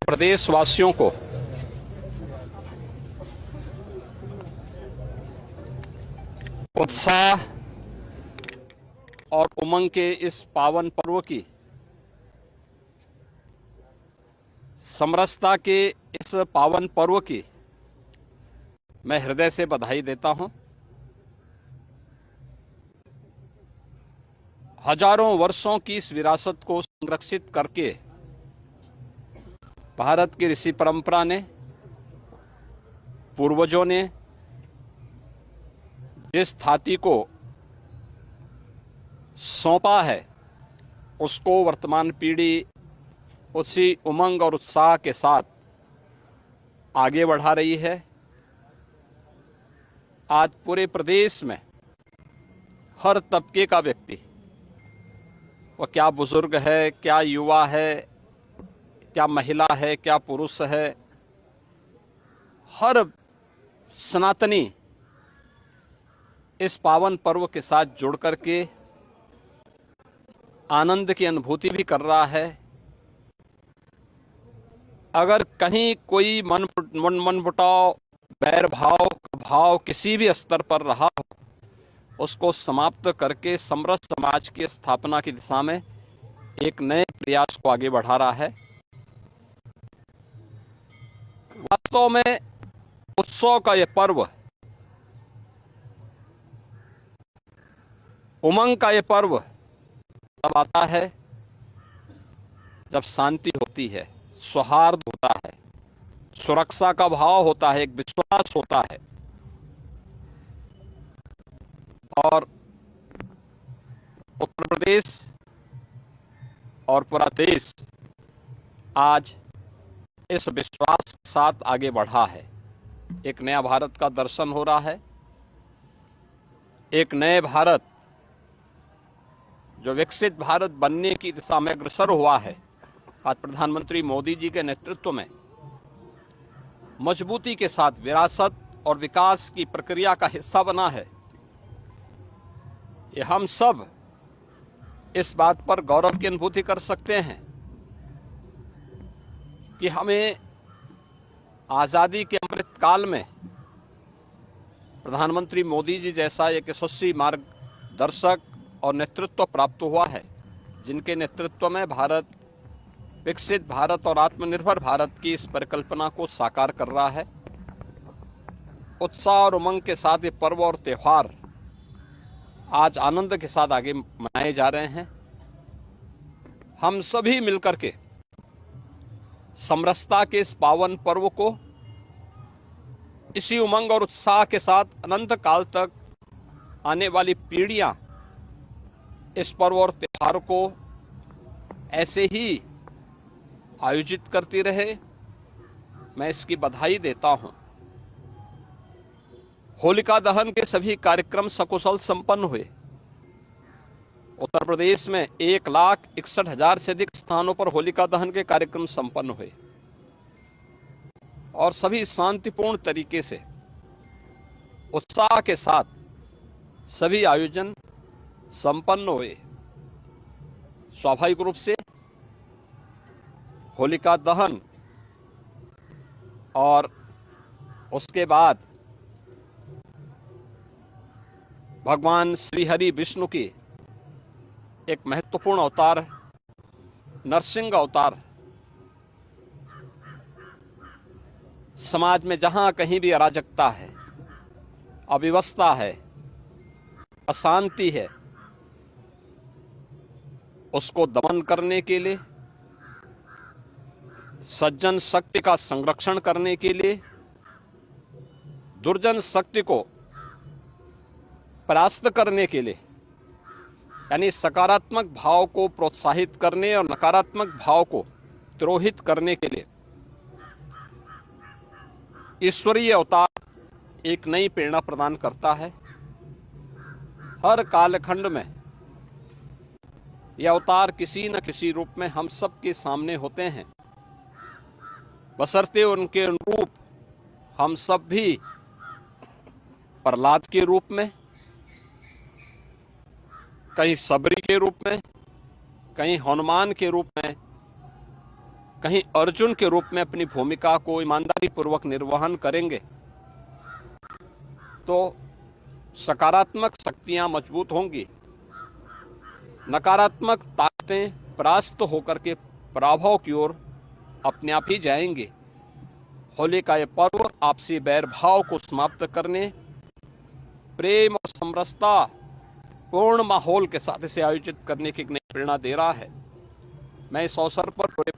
प्रदेश वासियों को उत्साह और उमंग के इस पावन पर्व की, समरसता के इस पावन पर्व की मैं हृदय से बधाई देता हूं। हजारों वर्षों की इस विरासत को संरक्षित करके भारत की ऋषि परंपरा ने, पूर्वजों ने जिस थाती को सौंपा है, उसको वर्तमान पीढ़ी उसी उमंग और उत्साह के साथ आगे बढ़ा रही है। आज पूरे प्रदेश में हर तबके का व्यक्ति, वह क्या बुजुर्ग है, क्या युवा है, क्या महिला है, क्या पुरुष है, हर सनातनी इस पावन पर्व के साथ जुड़ करके आनंद की अनुभूति भी कर रहा है। अगर कहीं कोई मनमुटाव, बैर भाव किसी भी स्तर पर रहा हो, उसको समाप्त करके समरस समाज की स्थापना की दिशा में एक नए प्रयास को आगे बढ़ा रहा है। वास्तव में उत्सव का यह पर्व, उमंग का यह पर्व तब आता है जब शांति होती है, सौहार्द होता है, सुरक्षा का भाव होता है, एक विश्वास होता है। और उत्तर प्रदेश और पूरा देश आज इस विश्वास के साथ आगे बढ़ा है। एक नया भारत का दर्शन हो रहा है। एक नए भारत, जो विकसित भारत बनने की दिशा में अग्रसर हुआ है, आज प्रधानमंत्री मोदी जी के नेतृत्व में मजबूती के साथ विरासत और विकास की प्रक्रिया का हिस्सा बना है। ये हम सब इस बात पर गौरव की अनुभूति कर सकते हैं कि हमें आज़ादी के अमृत काल में प्रधानमंत्री मोदी जी जैसा एक यशस्वी मार्गदर्शक और नेतृत्व प्राप्त हुआ है, जिनके नेतृत्व में भारत विकसित भारत और आत्मनिर्भर भारत की इस परिकल्पना को साकार कर रहा है। उत्साह और उमंग के साथ ये पर्व और त्यौहार आज आनंद के साथ आगे मनाए जा रहे हैं। हम सभी मिलकर के समरसता के इस पावन पर्व को इसी उमंग और उत्साह के साथ अनंत काल तक आने वाली पीढ़ियां इस पर्व और त्योहार को ऐसे ही आयोजित करती रहे, मैं इसकी बधाई देता हूं। होलिका दहन के सभी कार्यक्रम सकुशल संपन्न हुए। उत्तर प्रदेश में 1,61,000 से अधिक स्थानों पर होलिका दहन के कार्यक्रम संपन्न हुए और सभी शांतिपूर्ण तरीके से, उत्साह के साथ सभी आयोजन संपन्न हुए। स्वाभाविक रूप से होलिका दहन और उसके बाद भगवान श्री हरि विष्णु की एक महत्वपूर्ण अवतार, नरसिंह अवतार, समाज में जहां कहीं भी अराजकता है, अव्यवस्था है, अशांति है, उसको दमन करने के लिए, सज्जन शक्ति का संरक्षण करने के लिए, दुर्जन शक्ति को परास्त करने के लिए, यानी सकारात्मक भाव को प्रोत्साहित करने और नकारात्मक भाव को तिरोहित करने के लिए ईश्वरीय अवतार एक नई प्रेरणा प्रदान करता है। हर कालखंड में यह अवतार किसी न किसी रूप में हम सब के सामने होते हैं, बशर्ते उनके अनुरूप हम सब भी प्रहलाद के रूप में, कहीं सबरी के रूप में, कहीं हनुमान के रूप में कहीं अर्जुन के रूप में अपनी भूमिका को ईमानदारी पूर्वक निर्वहन करेंगे तो सकारात्मक शक्तियां मजबूत होंगी, नकारात्मक ताकतें परास्त होकर के पराभव की ओर अपने आप ही जाएंगे। होली का यह पर्व आपसी बैर भाव को समाप्त करने, प्रेम और समरसता पूर्ण माहौल के साथ इसे आयोजित करने की एक नई प्रेरणा दे रहा है। मैं इस अवसर पर पूरे